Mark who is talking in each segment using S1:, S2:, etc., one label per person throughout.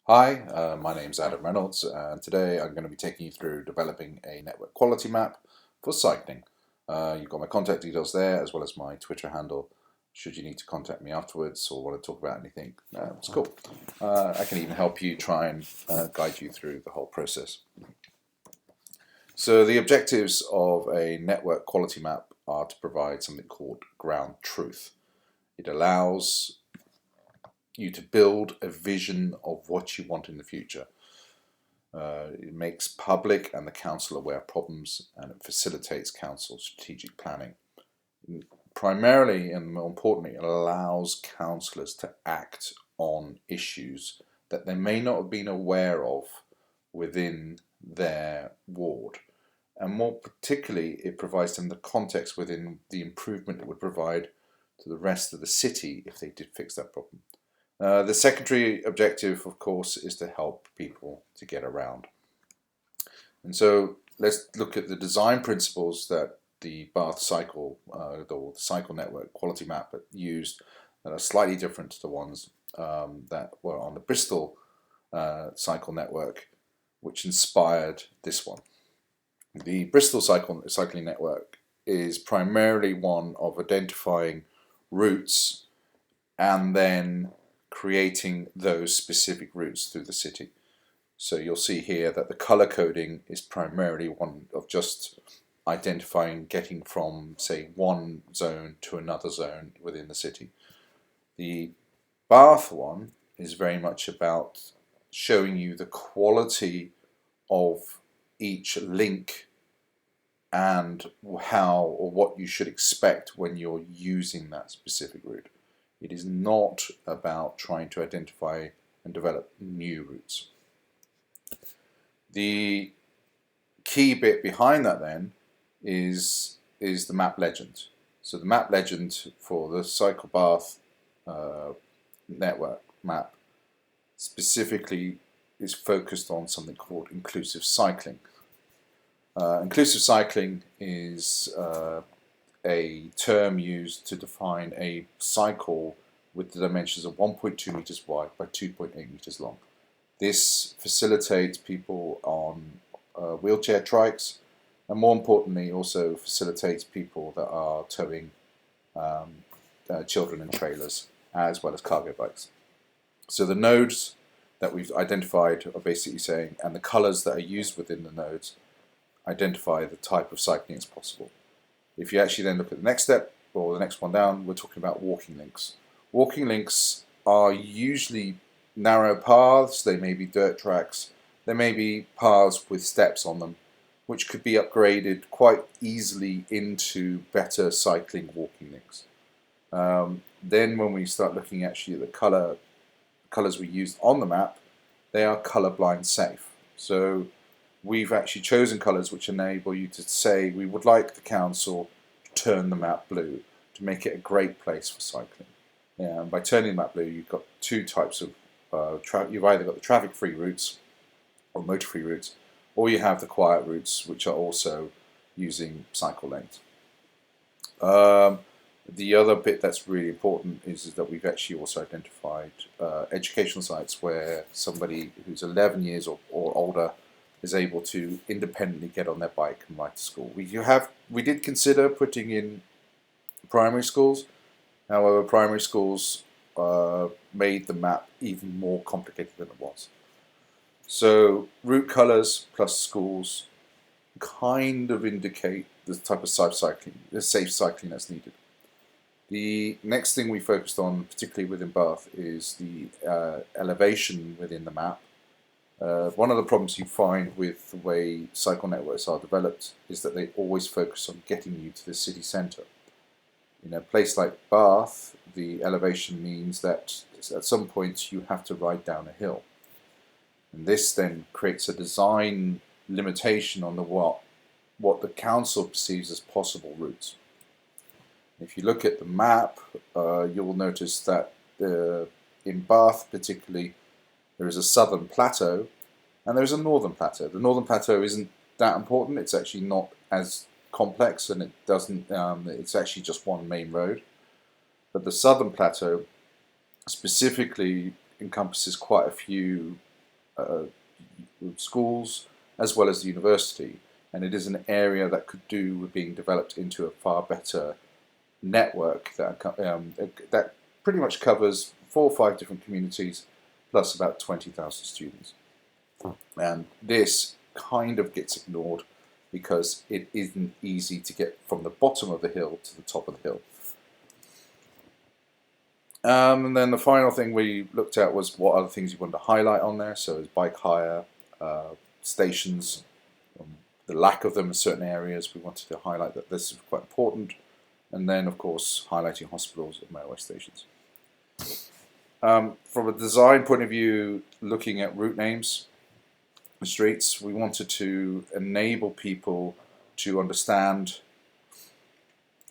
S1: Hi, my name's Adam Reynolds, and today I'm going to be taking you through developing a network quality map for cycling. You've got my contact details there, as well as my Twitter handle, should you need to contact me afterwards or want to talk about anything. It's cool. I can even help you try and guide you through the whole process. So the objectives of a network quality map are to provide something called ground truth. It allows you to build a vision of what you want in the future. It makes public and the council aware of problems, and it facilitates council strategic planning. Primarily, and more importantly, it allows councillors to act on issues that they may not have been aware of within their ward. And more particularly, it provides them the context within the improvement it would provide to the rest of the city if they did fix that problem. The secondary objective, of course, is to help people to get around. And so let's look at the design principles that the Bath Cycle, the Cycle Network Quality Map used, that are slightly different to the ones that were on the Bristol Cycle Network, which inspired this one. The Bristol Cycling Network is primarily one of identifying routes and then creating those specific routes through the city. So you'll see here that the color coding is primarily one of just identifying getting from, say, one zone to another zone within the city. The Bath one is very much about showing you the quality of each link and how or what you should expect when you're using that specific route. It is not about trying to identify and develop new routes. The key bit behind that then is the map legend. So the map legend for the Cycle Bath network map specifically is focused on something called inclusive cycling. Inclusive cycling is a term used to define a cycle with the dimensions of 1.2 meters wide by 2.8 meters long. This facilitates people on wheelchair trikes, and more importantly also facilitates people that are towing children in trailers, as well as cargo bikes. So the nodes that we've identified are basically saying, and the colours that are used within the nodes identify the type of cycling that's possible. If you actually then look at the next step, or the next one down, we're talking about walking links. Walking links are usually narrow paths, they may be dirt tracks, there may be paths with steps on them, which could be upgraded quite easily into better cycling walking links. Then when we start looking actually at the colours we used on the map, they are colourblind safe. So we've actually chosen colours which enable you to say we would like the council to turn the map blue to make it a great place for cycling. And by turning the map blue, you've got two types of you've either got the traffic-free routes or motor-free routes, or you have the quiet routes which are also using cycle lanes. The other bit that's really important is that we've actually also identified educational sites where somebody who's 11 years or older is able to independently get on their bike and ride to school. We did consider putting in primary schools. However, primary schools made the map even more complicated than it was. So route colours plus schools kind of indicate the type of safe cycling that's needed. The next thing we focused on, particularly within Bath, is the elevation within the map. One of the problems you find with the way cycle networks are developed is that they always focus on getting you to the city centre. In a place like Bath, the elevation means that at some point you have to ride down a hill. And this then creates a design limitation on what the council perceives as possible routes. If you look at the map, you'll notice that in Bath particularly, there is a southern plateau and there's a northern plateau. The northern plateau isn't that important, it's actually not as complex, and it's actually just one main road. But the southern plateau specifically encompasses quite a few schools as well as the university, and it is an area that could do with being developed into a far better network that pretty much covers 4 or 5 different communities plus about 20,000 students. And this kind of gets ignored because it isn't easy to get from the bottom of the hill to the top of the hill. And then the final thing we looked at was what other things you wanted to highlight on there. So it's bike hire, stations, the lack of them in certain areas. We wanted to highlight that this is quite important. And then, of course, highlighting hospitals and railway stations. From a design point of view, looking at route names, streets, we wanted to enable people to understand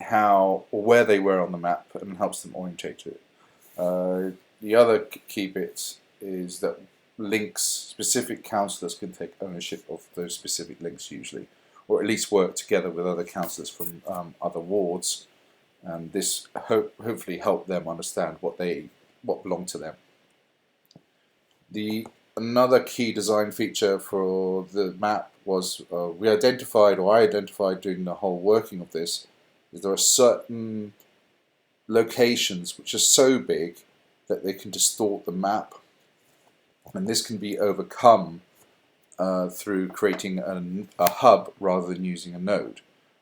S1: how or where they were on the map and helps them orientate to it. The other key bit is that links, specific councillors can take ownership of those specific links usually, or at least work together with other councillors from other wards, and this hopefully help them understand what belong to them. Another key design feature for the map was I identified during the whole working of this, is there are certain locations which are so big that they can distort the map, and this can be overcome through creating a hub rather than using a node.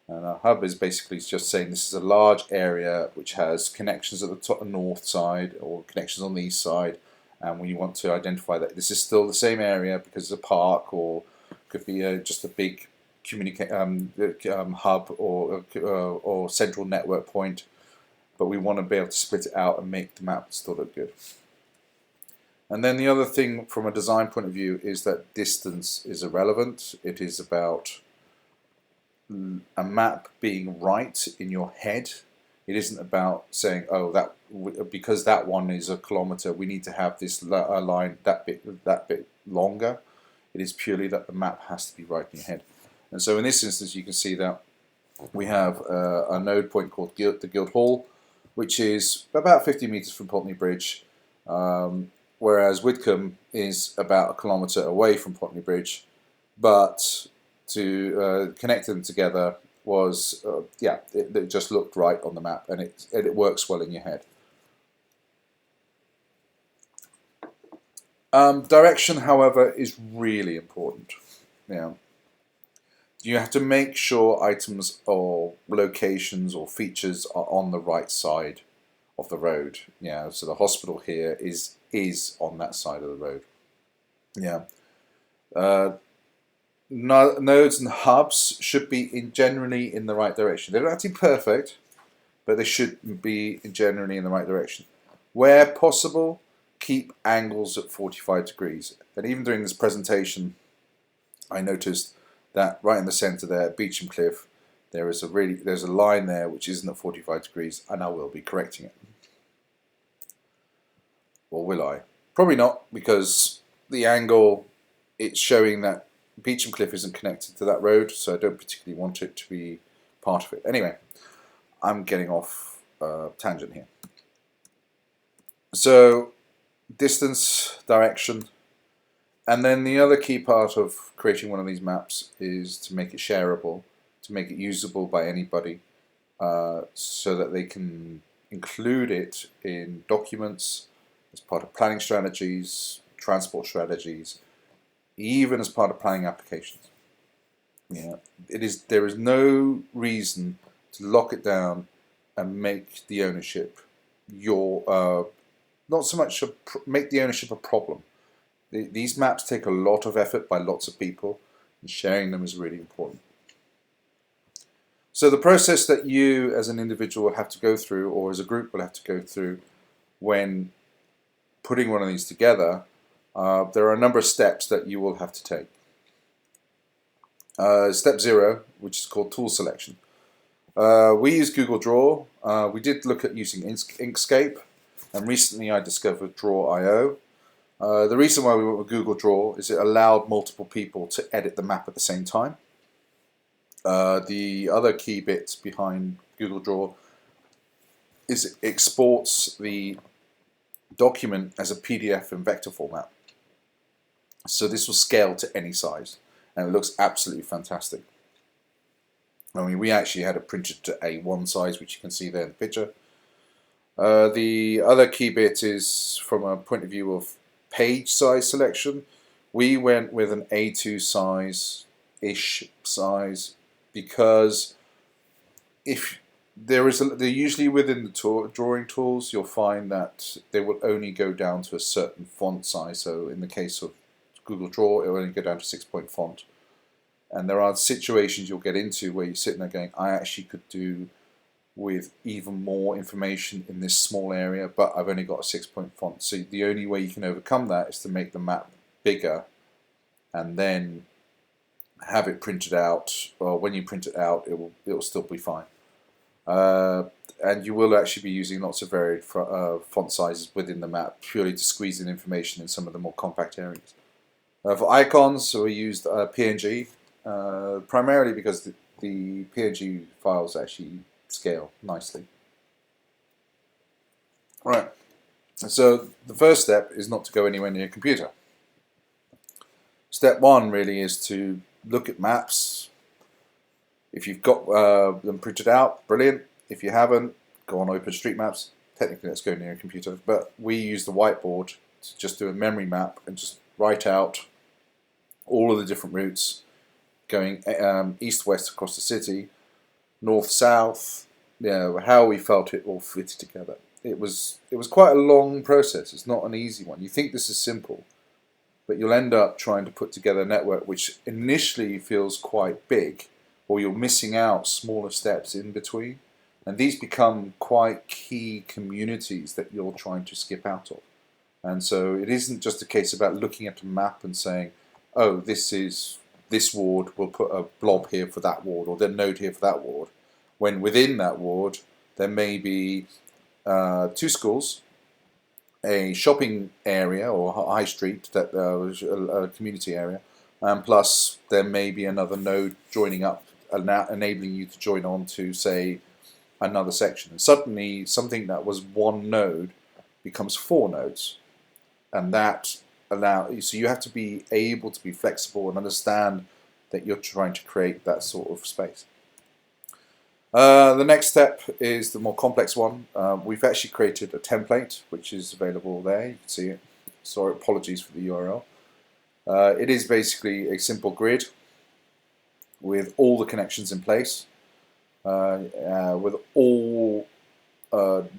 S1: And a hub is basically just saying this is a large area which has connections at the top, north side, or connections on the east side, and we want to identify that this is still the same area because it's a park, or could be just a big hub or central network point. But we want to be able to split it out and make the map still look good. And then the other thing from a design point of view is that distance is irrelevant. It is about a map being right in your head. It isn't about saying, oh, that because that one is a kilometre, we need to have this line that bit longer. It is purely that the map has to be right in your head. And so in this instance, you can see that we have a node point called the Guildhall, which is about 50 metres from Pulteney Bridge, whereas Widcombe is about a kilometre away from Pulteney Bridge. But to connect them together was, it just looked right on the map, and it works well in your head. Direction, however, is really important. You have to make sure items or locations or features are on the right side of the road. So the hospital here is on that side of the road. Nodes and hubs should be generally in the right direction. They don't have to be perfect, but they should be generally in the right direction. Where possible, keep angles at 45 degrees. And even during this presentation, I noticed that right in the centre there, at Beecham Cliff, there's a line there which isn't at 45 degrees, and I will be correcting it. Or will I? Probably not, because the angle, it's showing that Beecham Cliff isn't connected to that road, so I don't particularly want it to be part of it. Anyway, I'm getting off tangent here. So, distance, direction, and then the other key part of creating one of these maps is to make it shareable, to make it usable by anybody, so that they can include it in documents, as part of planning strategies, transport strategies, even as part of planning applications. There is no reason to lock it down and make the ownership not so much make the ownership a problem. These maps take a lot of effort by lots of people, and sharing them is really important. So the process that you as an individual will have to go through, or as a group will have to go through when putting one of these together, there are a number of steps that you will have to take. Step 0, which is called tool selection. We use Google Draw. We did look at using Inkscape, and recently I discovered Draw.io. The reason why we went with Google Draw is it allowed multiple people to edit the map at the same time. The other key bits behind Google Draw is it exports the document as a PDF in vector format. So this will scale to any size, and it looks absolutely fantastic. I mean, we actually had it printed to A1 size, which you can see there in the picture. The other key bit is from a point of view of page size selection. We went with an A2 size-ish size because if they're usually within the drawing tools, you'll find that they will only go down to a certain font size. So in the case of Google Draw, it will only go down to 6-point font. And there are situations you'll get into where you're sitting there going, I actually could do with even more information in this small area, but I've only got a 6-point font. So the only way you can overcome that is to make the map bigger and then have it printed out, or when you print it out, it'll still be fine. And you will actually be using lots of varied font sizes within the map, purely to squeeze in information in some of the more compact areas. For icons, we used PNG, primarily because the PNG files actually scale nicely. Right, so the first step is not to go anywhere near a computer. Step one really is to look at maps. If you've got them printed out, brilliant. If you haven't, go on OpenStreetMaps. Technically, let's go near a computer, but we use the whiteboard to just do a memory map and just write out all of the different routes going east-west across the city, north-south, how we felt it all fitted together. It was quite a long process. It's not an easy one. You think this is simple, but you'll end up trying to put together a network which initially feels quite big, or you're missing out smaller steps in between. And these become quite key communities that you're trying to skip out of. And so it isn't just a case about looking at a map and saying, oh, this ward, we'll put a blob here for that ward, or the node here for that ward. When within that ward, there may be 2 schools, a shopping area or high street, that a community area, and plus there may be another node joining up, enabling you to join on to, say, another section. And suddenly something that was 1 node becomes 4 nodes. And that so you have to be able to be flexible and understand that you're trying to create that sort of space. The next step is the more complex one. We've actually created a template which is available there. You can see it. Sorry, apologies for the URL. It is basically a simple grid with all the connections in place, with all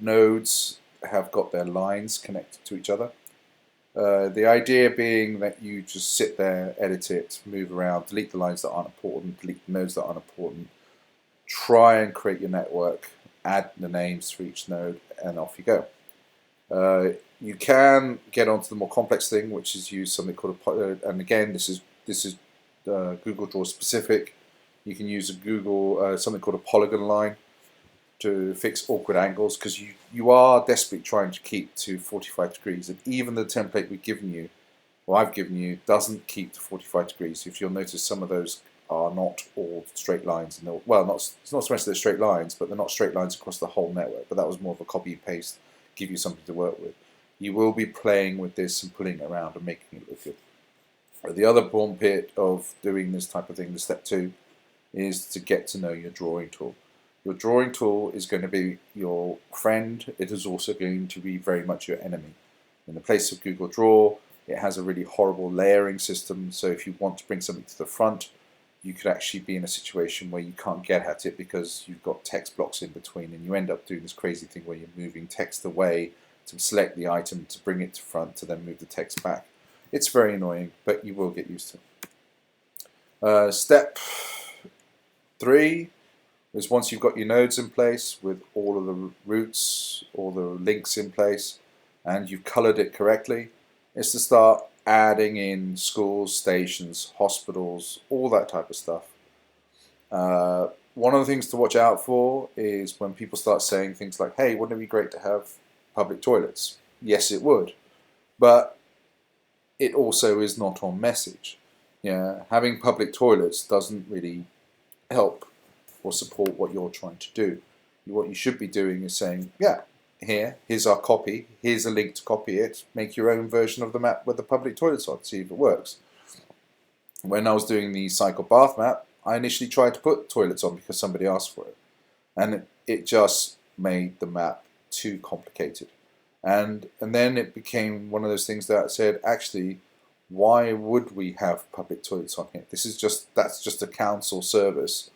S1: nodes have got their lines connected to each other. The idea being that you just sit there, edit it, move around, delete the lines that aren't important, delete the nodes that aren't important, try and create your network, add the names for each node, and off you go. You can get onto the more complex thing, which is use something called and again, this is Google Draw specific. You can use something called a polygon line to fix awkward angles, because you are desperately trying to keep to 45 degrees, and even the template we've given you, or I've given you, doesn't keep to 45 degrees. If you'll notice, some of those are not all straight lines, and it's not so much they're straight lines, but they're not straight lines across the whole network. But that was more of a copy and paste, give you something to work with. You will be playing with this and pulling it around and making it look good. The other important bit of doing this type of thing, the step 2, is to get to know your drawing tool. Your drawing tool is going to be your friend. It is also going to be very much your enemy. In the place of Google Draw, it has a really horrible layering system, so if you want to bring something to the front, you could actually be in a situation where you can't get at it because you've got text blocks in between, and you end up doing this crazy thing where you're moving text away to select the item, to bring it to front, to then move the text back. It's very annoying, but you will get used to it. Step 3 is once you've got your nodes in place with all of the routes, all the links in place, and you've colored it correctly, is to start adding in schools, stations, hospitals, all that type of stuff. One of the things to watch out for is when people start saying things like, hey, wouldn't it be great to have public toilets? Yes, it would, but it also is not on message. Having public toilets doesn't really help or support what you're trying to do. What you should be doing is saying, yeah, here's our copy, here's a link to copy it, make your own version of the map with the public toilets on, see if it works. When I was doing the cycle bath map, I initially tried to put toilets on because somebody asked for it, and it just made the map too complicated. And then it became one of those things that said, actually, why would we have public toilets on here? That's just a council service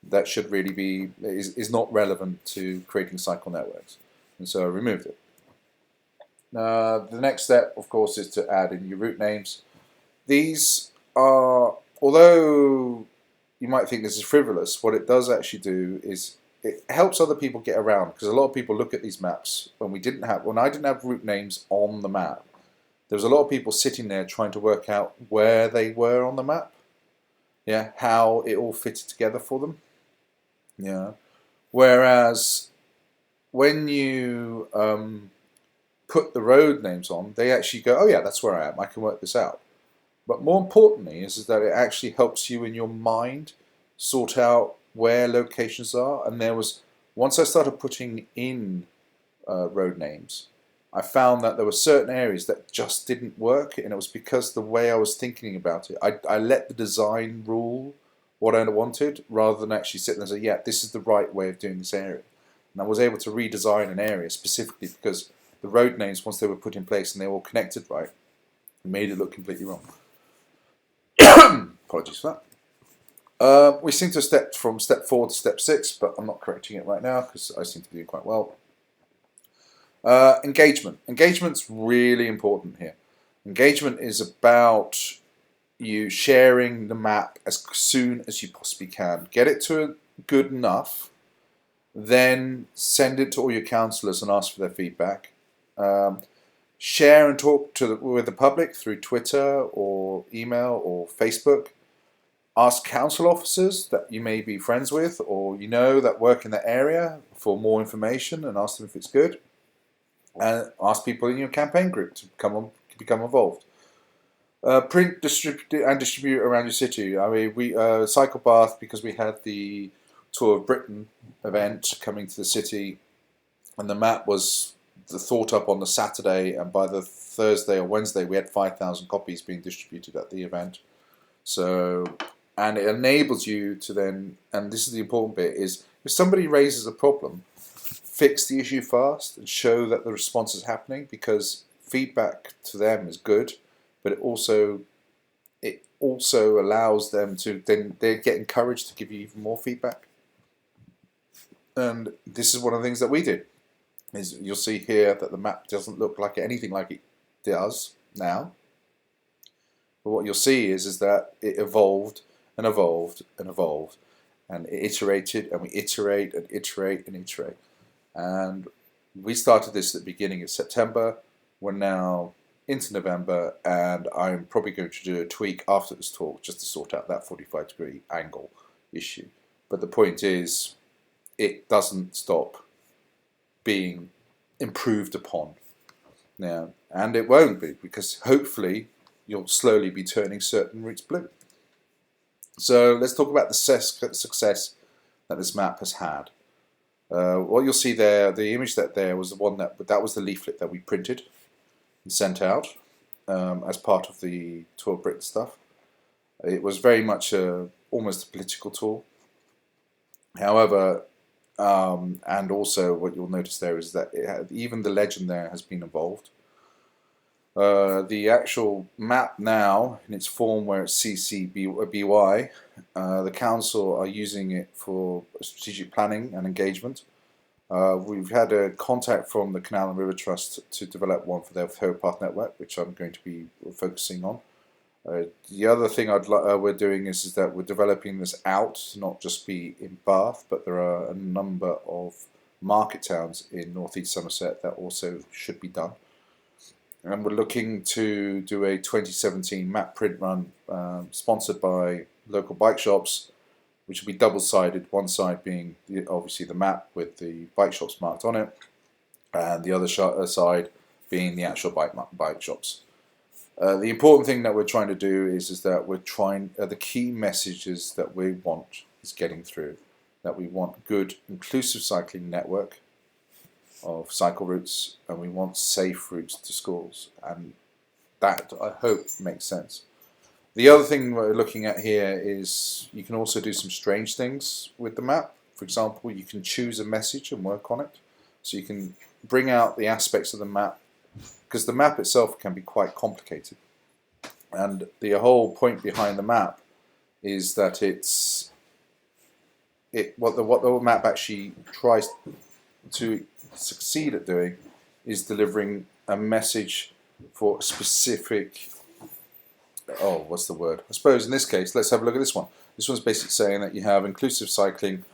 S1: that should really be is not relevant to creating cycle networks, and so I removed it. The next step, of course, is to add in your route names. These are, although you might think this is frivolous, what it does actually do is it helps other people get around, because a lot of people look at these maps when I didn't have route names on the map. There was a lot of people sitting there trying to work out where they were on the map, yeah, how it all fitted together for them, yeah. Whereas when you put the road names on, they actually go, oh yeah, that's where I am, I can work this out. But more importantly is that it actually helps you in your mind sort out where locations are. And once I started putting in road names, I found that there were certain areas that just didn't work, and it was because the way I was thinking about it, I let the design rule what I wanted, rather than actually sitting there and say, yeah, this is the right way of doing this area. And I was able to redesign an area specifically because the road names, once they were put in place and they were all connected right, made it look completely wrong. Apologies for that. We seem to have stepped from step 4 to step 6, but I'm not correcting it right now because I seem to be doing quite well. Engagement. Engagement's really important here. Engagement is about you sharing the map as soon as you possibly can. Get it to good enough, then send it to all your councillors and ask for their feedback. Share and talk with the public through Twitter or email or Facebook. Ask council officers that you may be friends with or you know that work in that area for more information and ask them if it's good. And ask people in your campaign group to become involved. Print, distribute around your city. I mean, we Cycle Bath, because we had the Tour of Britain event coming to the city, and the map was thought up on the Saturday, and by the Thursday or Wednesday we had 5,000 copies being distributed at the event. So, and it enables you to then, and this is the important bit, is if somebody raises a problem, fix the issue fast and show that the response is happening, because feedback to them is good, but it also allows them to, then they get encouraged to give you even more feedback. And this is one of the things that we did. Is you'll see here that the map doesn't look like anything like it does now. But what you'll see is that it evolved and evolved and evolved, and it iterated, and we iterate and iterate and iterate. And we started this at the beginning of September. We're now into November, and I'm probably going to do a tweak after this talk just to sort out that 45-degree angle issue. But the point is, it doesn't stop being improved upon now, and it won't be, because hopefully you'll slowly be turning certain routes blue. So let's talk about the success that this map has had. What you'll see there, the image there was the one that was the leaflet that we printed and sent out as part of the Tour of Britain stuff. It was very much almost a political tool. However, and also what you'll notice there is that even the legend there has been evolved. The actual map now, in its form where it's CCBY, the council are using it for strategic planning and engagement. We've had a contact from the Canal and River Trust to develop one for their towpath network, which I'm going to be focusing on. The other thing we're doing is that we're developing this out to not just be in Bath, but there are a number of market towns in northeast Somerset that also should be done. And we're looking to do a 2017 map print run sponsored by local bike shops, which will be double-sided, one side being obviously the map with the bike shops marked on it, and the other side being the actual bike shops. The important thing that we're trying to do is that we're trying, the key messages that we want is getting through, that we want good inclusive cycling network, of cycle routes, and we want safe routes to schools, and that, I hope, makes sense. The other thing we're looking at here is you can also do some strange things with the map. For example, you can choose a message and work on it. So you can bring out the aspects of the map, because the map itself can be quite complicated. And the whole point behind the map is that what the map actually tries to succeed at doing is delivering a message for a specific, what's the word? I suppose in this case, let's have a look at this one. This one's basically saying that you have inclusive cycling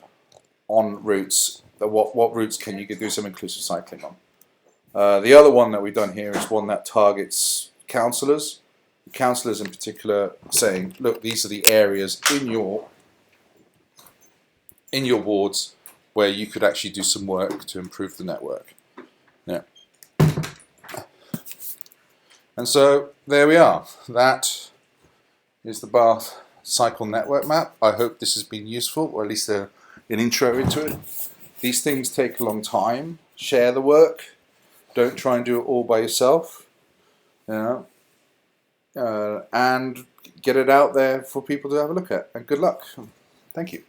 S1: on routes. What routes can you do some inclusive cycling on? The other one that we've done here is one that targets counsellors. Counsellors in particular saying, look, these are the areas in your wards where you could actually do some work to improve the network. Yeah. And so there we are. That is the Bath Cycle Network Map. I hope this has been useful, or at least an intro into it. These things take a long time. Share the work. Don't try and do it all by yourself. And get it out there for people to have a look at. And good luck. Thank you.